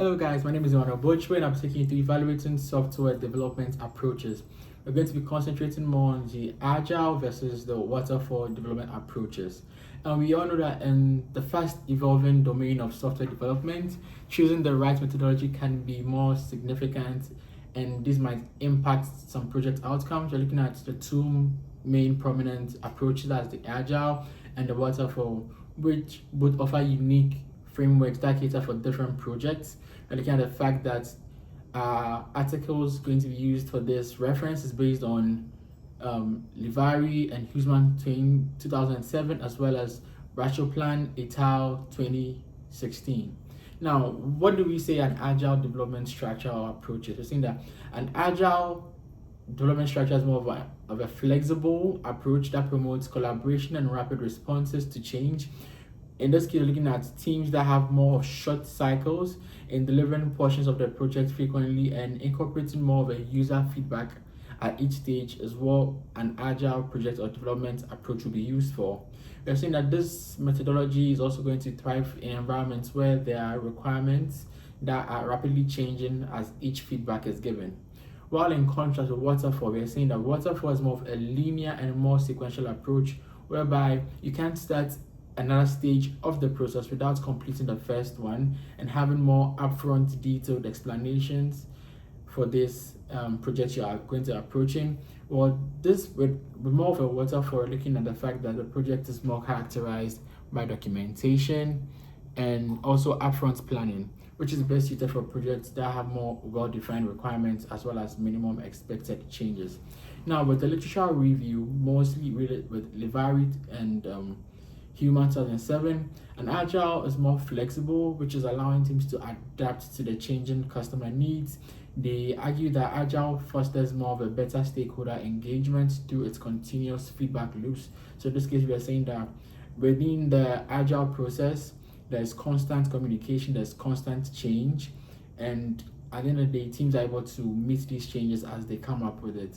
Hello guys, my name is Emmanuel Bochwe and I'm taking you through evaluating software development approaches. We're going to be concentrating more on the agile versus the waterfall development approaches. And we all know that in the fast evolving domain of software development, choosing the right methodology can be more significant and this might impact some project outcomes. We're looking at the two main prominent approaches, that's the agile and the waterfall, which both offer unique frameworks that cater for different projects. We're looking at the fact that articles going to be used for this reference is based on Livari and Huseman 2007, as well as Rachoplan et al. 2016. Now, what do we say an agile development structure or approach is? We're saying that an agile development structure is more of a flexible approach that promotes collaboration and rapid responses to change. In this case, we're looking at teams that have more short cycles in delivering portions of the project frequently and incorporating more of a user feedback at each stage is what an agile project or development approach will be used for. We're saying that this methodology is also going to thrive in environments where there are requirements that are rapidly changing as each feedback is given. While in contrast with waterfall, we're saying that waterfall is more of a linear and more sequential approach whereby you can't start another stage of the process without completing the first one and having more upfront detailed explanations for this project you are going to approaching. Well, this with more of a waterfall, looking at the fact that the project is more characterized by documentation and also upfront planning, which is best suited for projects that have more well-defined requirements as well as minimum expected changes. Now, with the literature review, mostly related with Livari and Human 2007, and Agile is more flexible, which is allowing teams to adapt to the changing customer needs. They argue that Agile fosters more of a better stakeholder engagement through its continuous feedback loops. So in this case, we are saying that within the Agile process, there's constant communication, there's constant change, and at the end of the day, teams are able to meet these changes as they come up with it.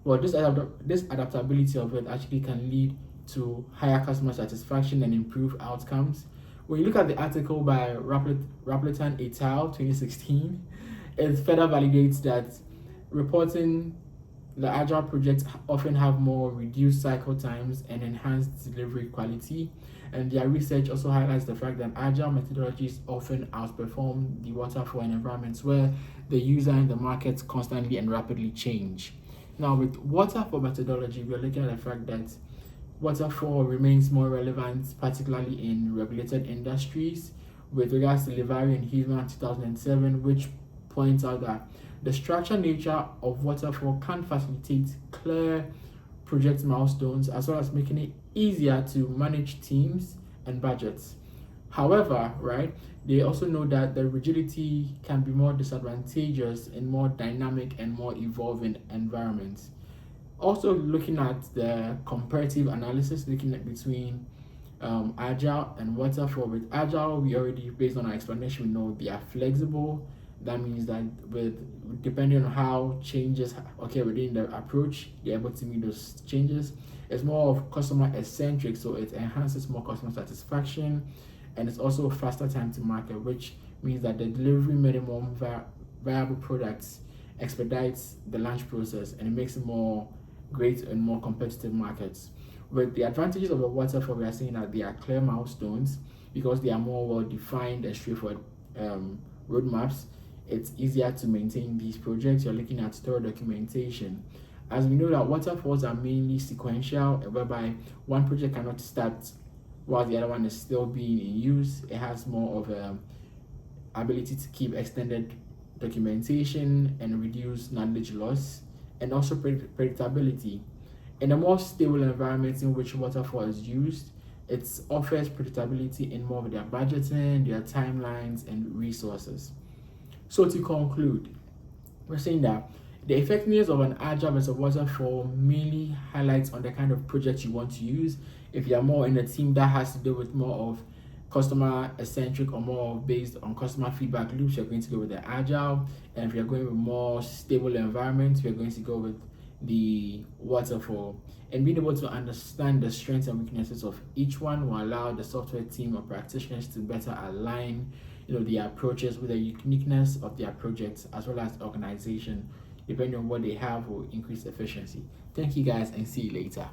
Well, this adaptability of it actually can lead to higher customer satisfaction and improve outcomes. When you look at the article by Rachoplan et al. 2016, it further validates that reporting the agile projects often have more reduced cycle times and enhanced delivery quality. And their research also highlights the fact that agile methodologies often outperform the waterfall in environments where the user and the market constantly and rapidly change. Now, with waterfall methodology, we're looking at the fact that waterfall remains more relevant, particularly in regulated industries, with regards to Livari and Huseman 2007, which points out that the structured nature of waterfall can facilitate clear project milestones as well as making it easier to manage teams and budgets. However, they also know that the rigidity can be more disadvantageous in more dynamic and more evolving environments. Also looking at the comparative analysis, looking at between Agile and Waterfall. With Agile, we already, based on our explanation, we know they are flexible. That means that depending on how changes occur within the approach, you're able to meet those changes. It's more of customer eccentric, so it enhances more customer satisfaction, and it's also faster time to market, which means that the delivery minimum viable products expedites the launch process and it makes it more great and more competitive markets. With the advantages of a waterfall, we are saying that they are clear milestones because they are more well defined and straightforward roadmaps. It's easier to maintain these projects. You're looking at thorough documentation. As we know that waterfalls are mainly sequential, whereby one project cannot start while the other one is still being in use. It has more of a ability to keep extended documentation and reduce knowledge loss, and also predictability. In a more stable environment in which waterfall is used, it offers predictability in more of their budgeting, their timelines, and resources. So to conclude, we're saying that the effectiveness of an agile versus waterfall mainly highlights on the kind of project you want to use. If you're more in a team that has to do with more of customer eccentric or more based on customer feedback loops, you're going to go with the agile. And if you're going with more stable environments, you're going to go with the waterfall. And being able to understand the strengths and weaknesses of each one will allow the software team or practitioners to better align their approaches with the uniqueness of their projects as well as organization. Depending on what they have will increase efficiency. Thank you guys and see you later.